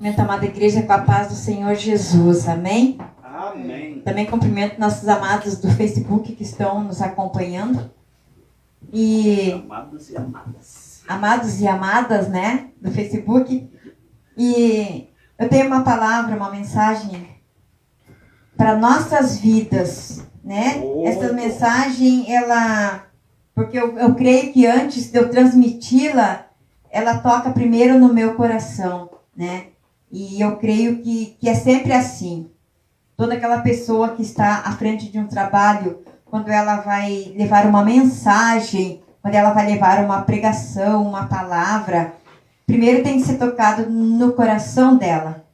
Cumprimento a amada igreja com a paz do Senhor Jesus, amém? Amém. Também cumprimento nossos amados do Facebook que estão nos acompanhando. Amados e amadas. Amados e amadas, né, do Facebook. E eu tenho uma palavra, uma mensagem para nossas vidas, né? Essa mensagem, porque eu creio que antes de eu transmiti-la, ela toca primeiro no meu coração, né? E eu creio que é sempre assim. Toda aquela pessoa que está à frente de um trabalho, quando ela vai levar uma mensagem, quando ela vai levar uma pregação, uma palavra, primeiro tem que ser tocado no coração dela.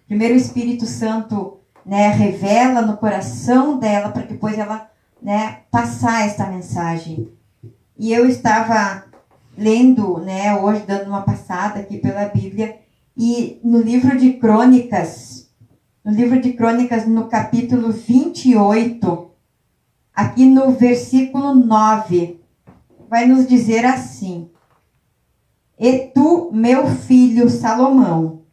Primeiro o Espírito Santo, né, revela no coração dela, para depois ela, né, passar esta mensagem. E eu estava lendo, né, hoje, dando uma passada aqui pela Bíblia, e no livro de Crônicas, no capítulo 28, aqui no versículo 9, vai nos dizer assim: E tu, meu filho Salomão,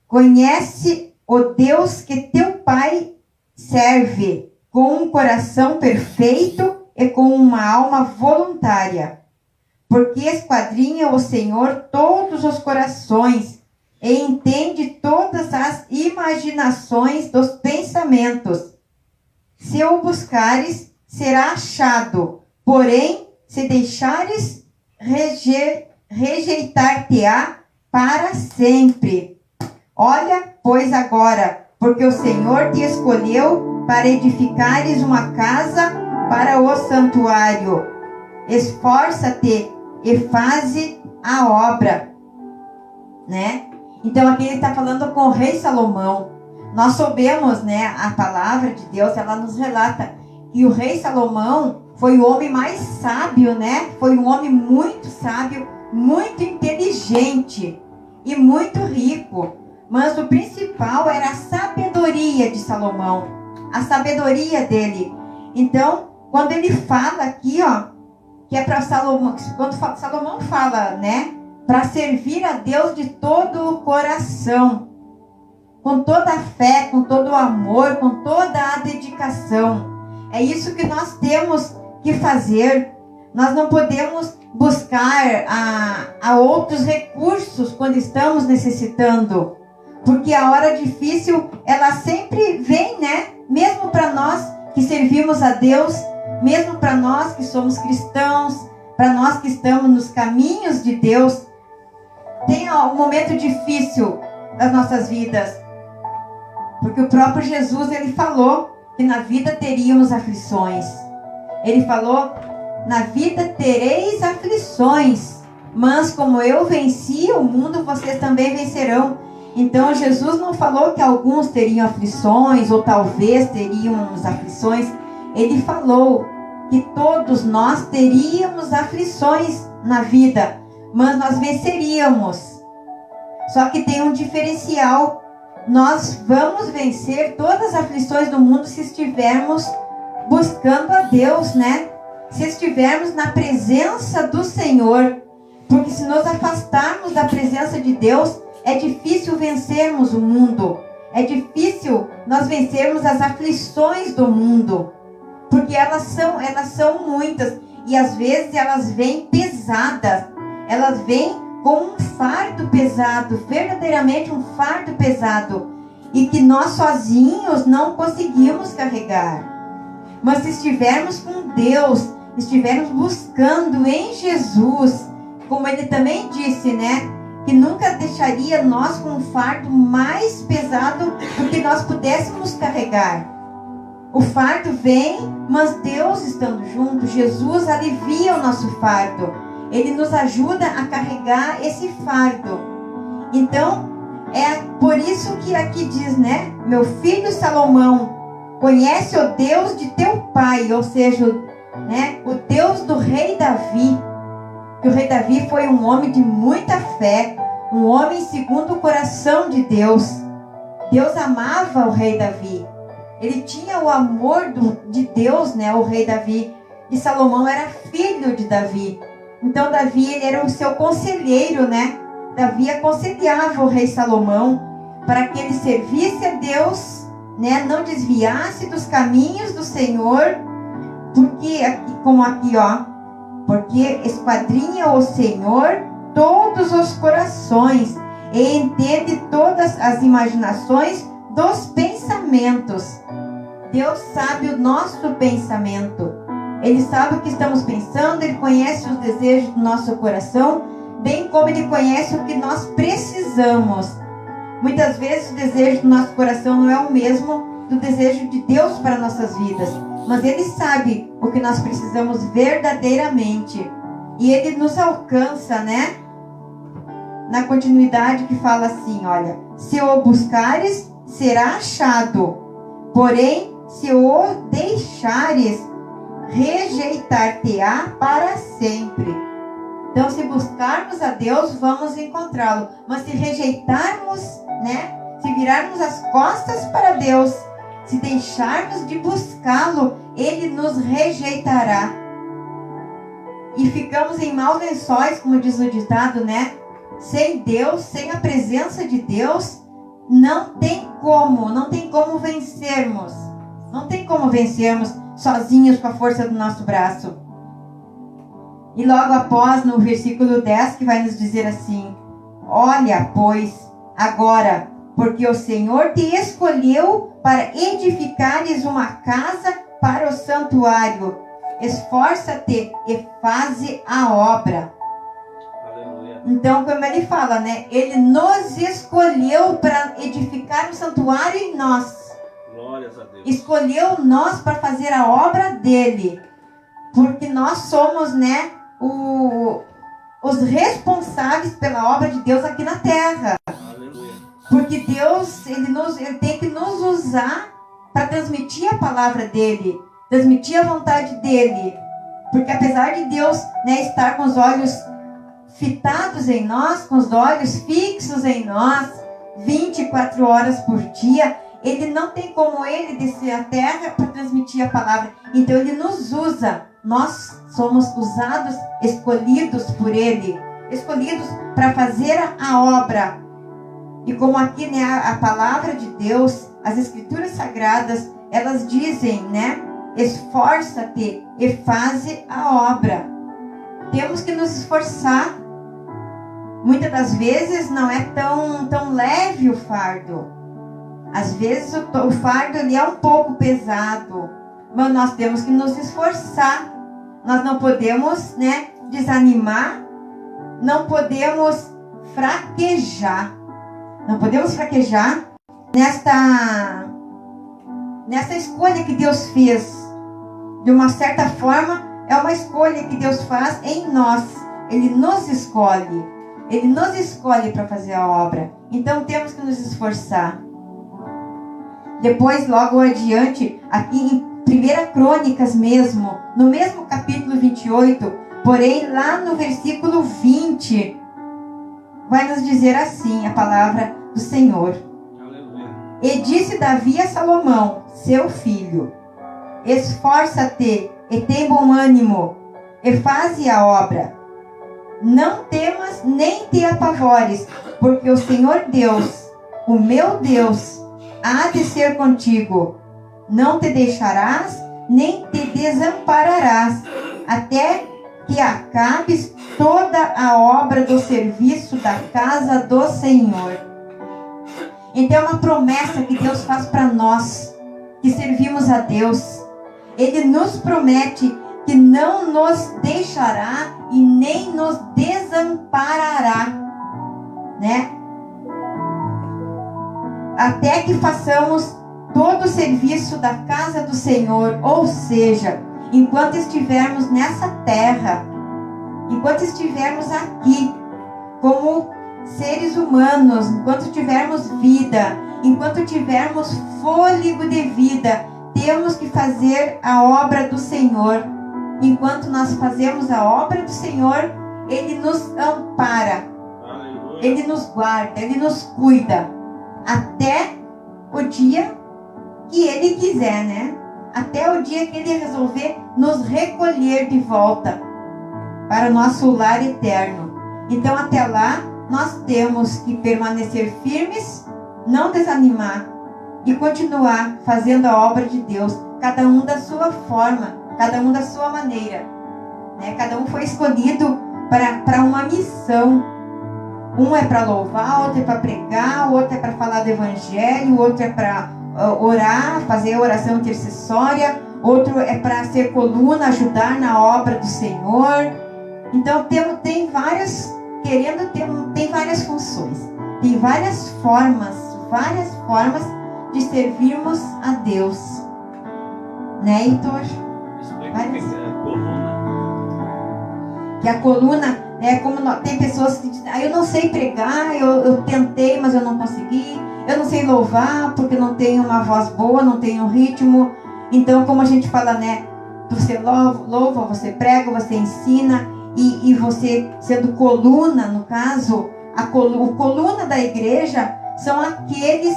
conhece o Deus que teu pai serve com um coração perfeito e com uma alma voluntária, porque esquadrinha o Senhor todos os corações e entende todas as imaginações dos pensamentos. Se o buscares, será achado, porém, se deixares, rejeitar-te-á para sempre. Olha, pois agora, porque o Senhor te escolheu para edificares uma casa para o santuário. Esforça-te e faze a obra, né? Então aqui ele está falando com o rei Salomão. Nós soubemos, né, a palavra de Deus, ela nos relata que o rei Salomão foi o homem mais sábio, né? Foi um homem muito sábio, muito inteligente e muito rico. Mas o principal era a sabedoria de Salomão, a sabedoria dele. Então, quando ele fala aqui, ó, que é para Salomão, quando Salomão fala, né, para servir a Deus de todo o coração, com toda a fé, com todo o amor, com toda a dedicação. É isso que nós temos que fazer. Nós não podemos buscar a outros recursos quando estamos necessitando, porque a hora difícil, ela sempre vem, né? Mesmo para nós que servimos a Deus, mesmo para nós que somos cristãos, para nós que estamos nos caminhos de Deus, tem um momento difícil das nossas vidas. Porque o próprio Jesus, ele falou que na vida teríamos aflições. Ele falou: na vida tereis aflições, mas como eu venci o mundo, vocês também vencerão. Então Jesus não falou que alguns teriam aflições, ou talvez teríamos aflições. Ele falou que todos nós teríamos aflições na vida, mas nós venceríamos. Só que tem um diferencial. Nós vamos vencer todas as aflições do mundo se estivermos buscando a Deus, né? Se estivermos na presença do Senhor. Porque se nos afastarmos da presença de Deus, é difícil vencermos o mundo. É difícil nós vencermos as aflições do mundo. Porque elas são muitas. E às vezes elas vêm pesadas. Elas vêm com um fardo pesado. Verdadeiramente um fardo pesado. E que nós sozinhos não conseguimos carregar. Mas se estivermos com Deus, estivermos buscando em Jesus, como ele também disse, né? Que nunca deixaria nós com um fardo mais pesado do que nós pudéssemos carregar. O fardo vem, mas Deus estando junto, Jesus alivia o nosso fardo. Ele nos ajuda a carregar esse fardo. Então, é por isso que aqui diz, né? Meu filho Salomão, conhece o Deus de teu pai, ou seja, né, o Deus do rei Davi. Que o rei Davi foi um homem de muita fé, um homem segundo o coração de Deus. Deus amava o rei Davi. Ele tinha o amor de Deus, né, o rei Davi. E Salomão era filho de Davi. Então Davi, ele era o seu conselheiro, né? Davi aconselhava o rei Salomão para que ele servisse a Deus, né? Não desviasse dos caminhos do Senhor, porque porque esquadrinha o Senhor todos os corações e entende todas as imaginações dos pensamentos. Deus sabe o nosso pensamento. Ele sabe o que estamos pensando, Ele conhece os desejos do nosso coração, bem como Ele conhece o que nós precisamos. Muitas vezes o desejo do nosso coração não é o mesmo do desejo de Deus para nossas vidas, mas Ele sabe o que nós precisamos verdadeiramente. E Ele nos alcança, né? Na continuidade que fala assim, olha: se o buscares, será achado. Porém, se o deixares, rejeitar-te-á para sempre. Então, se buscarmos a Deus, vamos encontrá-lo. Mas se rejeitarmos, né? Se virarmos as costas para Deus, se deixarmos de buscá-lo, Ele nos rejeitará. E ficamos em maus lençóis, como diz o ditado, né? Sem Deus, sem a presença de Deus, não tem como vencermos. Não tem como vencermos sozinhos com a força do nosso braço. E logo após, no versículo 10, que vai nos dizer assim: olha, pois, agora, porque o Senhor te escolheu para edificares uma casa para o santuário. Esforça-te e faze a obra. Aleluia. Então, como ele fala, né? Ele nos escolheu para edificar um santuário em nós. Glórias a Deus. Escolheu nós para fazer a obra dele. Porque nós somos, né? Os responsáveis pela obra de Deus aqui na terra. Aleluia. Porque Deus, ele tem que nos usar para transmitir a palavra dele, transmitir a vontade dele. Porque apesar de Deus, né, estar com os olhos fitados em nós, com os olhos fixos em nós, 24 horas por dia, Ele não tem como Ele descer à terra para transmitir a palavra. Então Ele nos usa. Nós somos usados, escolhidos por Ele, escolhidos para fazer a obra. E como aqui, né, a palavra de Deus, as escrituras sagradas, elas dizem, né? Esforça-te e faze a obra. Temos que nos esforçar. Muitas das vezes não é tão leve o fardo. Às vezes o fardo ele é um pouco pesado. Mas nós temos que nos esforçar. Nós não podemos, né, desanimar. Não podemos fraquejar. Não podemos fraquejar nesta escolha que Deus fez. De uma certa forma, é uma escolha que Deus faz em nós. Ele nos escolhe. Ele nos escolhe para fazer a obra. Então temos que nos esforçar. Depois, logo adiante, aqui em 1 Crônicas mesmo, no mesmo capítulo 28, porém lá no versículo 20, vai nos dizer assim a palavra do Senhor. Aleluia. E disse Davi a Salomão, seu filho: esforça-te e tem bom ânimo, e faze a obra. Não temas nem te apavores, porque o Senhor Deus, o meu Deus, há de ser contigo. Não te deixarás, nem te desampararás, até que acabes toda a obra do serviço da casa do Senhor. Então é uma promessa que Deus faz para nós, que servimos a Deus. Ele nos promete que não nos deixará e nem nos desamparará, né? Até que façamos todo o serviço da casa do Senhor, ou seja, enquanto estivermos nessa terra, enquanto estivermos aqui, como seres humanos, enquanto tivermos vida, enquanto tivermos fôlego de vida, temos que fazer a obra do Senhor. Enquanto nós fazemos a obra do Senhor, Ele nos ampara, Aleluia. Ele nos guarda, Ele nos cuida, até o dia que Ele quiser, né? Até o dia que Ele resolver nos recolher de volta para o nosso lar eterno. Então até lá, nós temos que permanecer firmes, não desanimar e continuar fazendo a obra de Deus, cada um da sua forma, cada um da sua maneira, né? Cada um foi escolhido para uma missão. Um é para louvar, outro é para pregar, o outro é para falar do evangelho, o outro é para orar, fazer oração intercessória, outro é para ser coluna, ajudar na obra do Senhor. Então tem várias, tem várias funções, tem várias formas de servirmos a Deus, né, Heitor? Explica o que é coluna. Que a coluna é como tem pessoas que dizem, eu não sei pregar, eu tentei, mas eu não consegui, eu não sei louvar porque não tenho uma voz boa, não tenho ritmo. Então, como a gente fala, né, você louva, você prega, você ensina, e você sendo coluna, no caso, o coluna da igreja são aqueles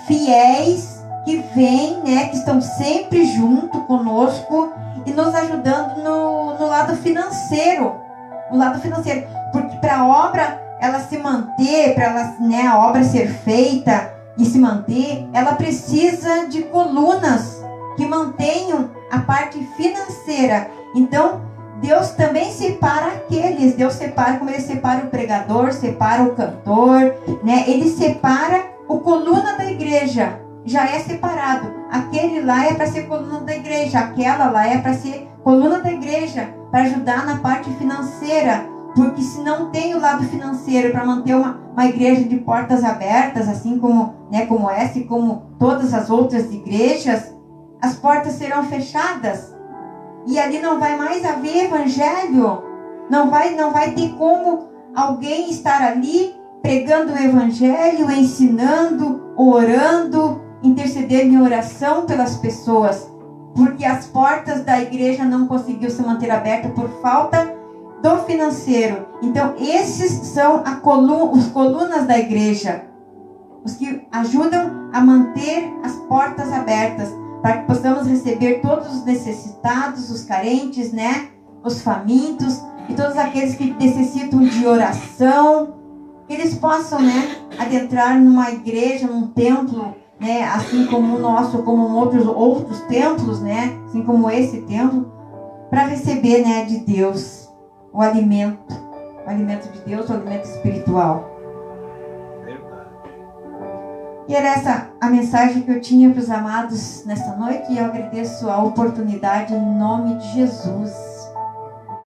fiéis que vêm, né, que estão sempre junto conosco e nos ajudando no lado financeiro. No lado financeiro. Porque para a obra ela se manter, para ela, né, a obra ser feita e se manter, ela precisa de colunas que mantenham a parte financeira. Então, Deus também separa aqueles. Deus separa, como Ele separa o pregador, separa o cantor, né? Ele separa o coluna da igreja. Já é separado. Aquele lá é para ser coluna da igreja. Aquela lá é para ser coluna da igreja, para ajudar na parte financeira. Porque se não tem o lado financeiro para manter uma igreja de portas abertas, assim como, né, como essa e como todas as outras igrejas, as portas serão fechadas. E ali não vai mais haver evangelho. Não vai ter como alguém estar ali pregando o evangelho, ensinando, orando, intercedendo em oração pelas pessoas. Porque as portas da igreja não conseguiu se manter abertas por falta do financeiro. Então esses são os colunas da igreja. Os que ajudam a manter as portas abertas, para que possamos receber todos os necessitados, os carentes, né? Os famintos e todos aqueles que necessitam de oração, que eles possam, né, adentrar numa igreja, num templo, né, assim como o nosso, como outros templos, né, assim como esse templo, para receber, né, de Deus o alimento de Deus, o alimento espiritual. E era essa a mensagem que eu tinha para os amados nesta noite, e eu agradeço a oportunidade em nome de Jesus.